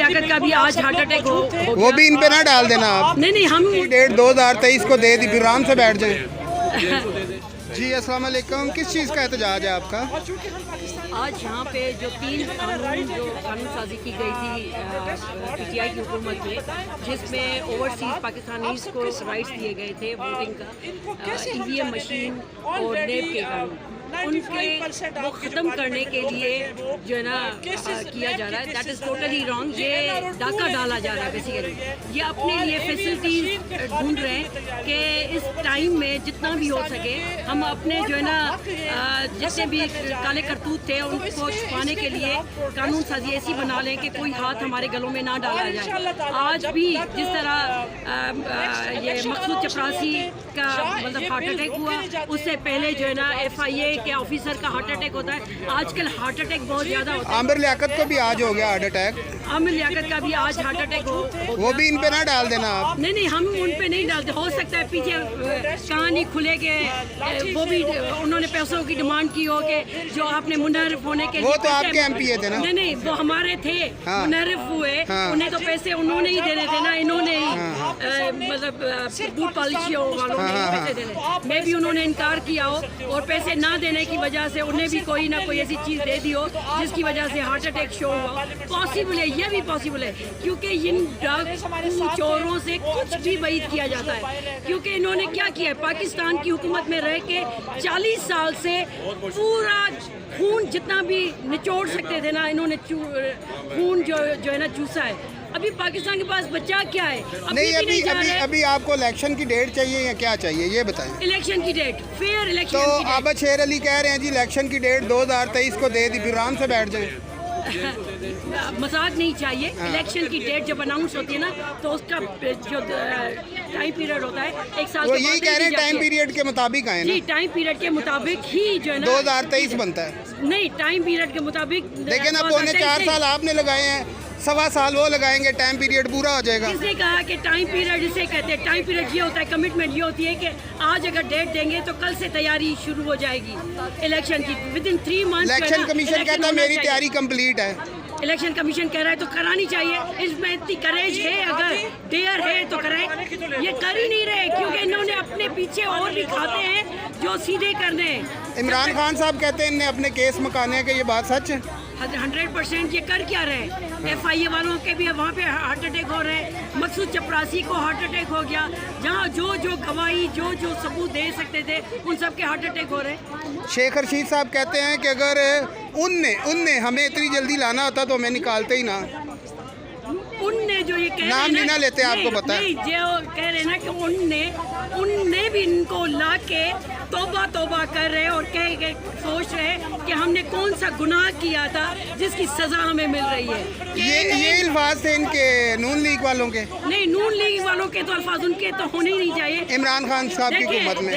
लियाकत का भी आज हार्ट अटैक हो वो भी इन पे ना डाल देना आप। नहीं हम डेट 2023 को दे दी, फिर आराम से बैठ जाए। जी अस्सलाम वालेकुम, किस चीज़ का एहतजाज है आपका? आज यहाँ पे जो 3 कानून साजी की गई थी पीटीआई की हुकूमत में, जिसमें ओवरसीज पाकिस्तानीज़ को राइट्स दिए गए थे वोटिंग का, ईवीएम मशीन और नेब के कानून, उनके वो ख़त्म करने के लिए जो है ना किया जा रहा है। That is totally wrong. ये डाका डाला जा रहा है बेसिकली। ये अपने लिए फैसिलिटीज़ ढूंढ रहे हैं कि इस टाइम में जितना भी हो सके हम अपने जो है ना जितने भी काले करतूत थे उनको छुपाने के लिए कानून साजी ऐसी बना लें कि कोई हाथ हमारे गलों में ना डाला जाए। आज भी जिस तरह ये मकसूद चपरासी का मतलब हार्ट अटैक हुआ, उससे पहले जो है ना FIA के ऑफिसर का हार्ट अटैक होता है। आजकल हार्ट अटैक बहुत ज़्यादा होता है। आमिर लियाकत को भी आज हो गया हार्ट अटैक। आमिर लियाकत का भी आज हार्ट अटैक हो वो भी इन पे ना डाल देना आप। नहीं हम उन पे नहीं डालते। हो सकता है पीछे कहानी खुले के वो भी उन्होंने पैसों की डिमांड की हो कि जो आपने मुनहरिफ होने के लिए वो तो आपके MPA थे ना। नहीं वो हमारे थे। हाँ। मुनहरिफ हुए। हाँ। उन्हें तो पैसे उन्होंने ही देने थे ना, इन्होंने ही मतलब बूट पॉलिशियों वालों ने पैसे देने में भी उन्होंने इनकार किया हो, और पैसे ना देने की वजह से उन्हें भी कोई ना कोई ऐसी चीज़ दे दी हो जिसकी वजह से हार्ट अटैक शो हुआ। पॉसिबल है, ये भी पॉसिबल है, क्योंकि इन डाकू चोरों से कुछ भी वहीद किया जाता है। क्योंकि इन्होंने क्या किया है, पाकिस्तान की हुकूमत में रह के 40 साल से पूरा खून जितना भी निचोड़ सकते थे ना, इन्होंने खून जो है ना चूसा है। अभी पाकिस्तान के पास बचा क्या है? अभी आपको इलेक्शन की डेट चाहिए या क्या चाहिए ये बताएं। इलेक्शन की डेट, फेयर इलेक्शन तो की डेट। आबद शेर अली कह रहे हैं जी इलेक्शन की डेट 2023 को दे दी, फिर आराम से बैठ जाए। मजाक नहीं चाहिए। इलेक्शन की डेट जब अनाउंस होती है ना, तो उसका जो टाइम पीरियड होता है 1 साल। वो यही कह रहे हैं टाइम पीरियड के मुताबिक आए ना। टाइम पीरियड के मुताबिक ही जो है ना 2023 बनता है। नहीं, टाइम पीरियड के मुताबिक। लेकिन अब पौने 4 साल आपने लगाए हैं, 1.25 साल वो लगाएंगे, टाइम पीरियड पूरा हो जाएगा। किसने कहा कि टाइम पीरियड इसे कहते हैं? टाइम पीरियड ये होता है, कमिटमेंट ये होती है कि आज अगर डेट देंगे तो कल से तैयारी शुरू हो जाएगी इलेक्शन की। विदिन 3 मंथ इलेक्शन कमीशन कहता है मेरी तैयारी कंप्लीट है। इलेक्शन कमीशन कह रहा है तो करानी चाहिए। इसमें इतनी करेज है, अगर डेयर है तो करें। ये कर ही नहीं रहे, क्योंकि इन्होंने अपने पीछे और भी खाते हैं जो सीधे करने हैं। इमरान खान साहब कहते हैं इन्हें अपने केस मकाने हैं, कि ये बात सच है? 100% ये कर क्या रहे हैं? FIA वालों के भी वहाँ पे हार्ट अटैक हो रहे हैं। मकसूद चपरासी को हार्ट अटैक हो गया। जहाँ जो गवाही जो सबूत दे सकते थे उन सब के हार्ट अटैक हो रहे हैं। शेख रशीद साहब कहते हैं कि अगर उनने हमें इतनी जल्दी लाना होता तो हमें निकालते ही ना। उनने जो ये कह नाम नहीं ना लेते, आपको पता है। नहीं, जो कह रहे ना कि उनने भी इनको ला के तौबा कर रहे और सोच रहे कि हमने कौन सा गुनाह किया था जिसकी सजा हमें मिल रही है। ये अल्फाज थे इनके नून लीग वालों के। नहीं, नून लीग वालों के तो अल्फाज उनके तो होने ही नहीं चाहिए इमरान खान साहब की हुकूमत में।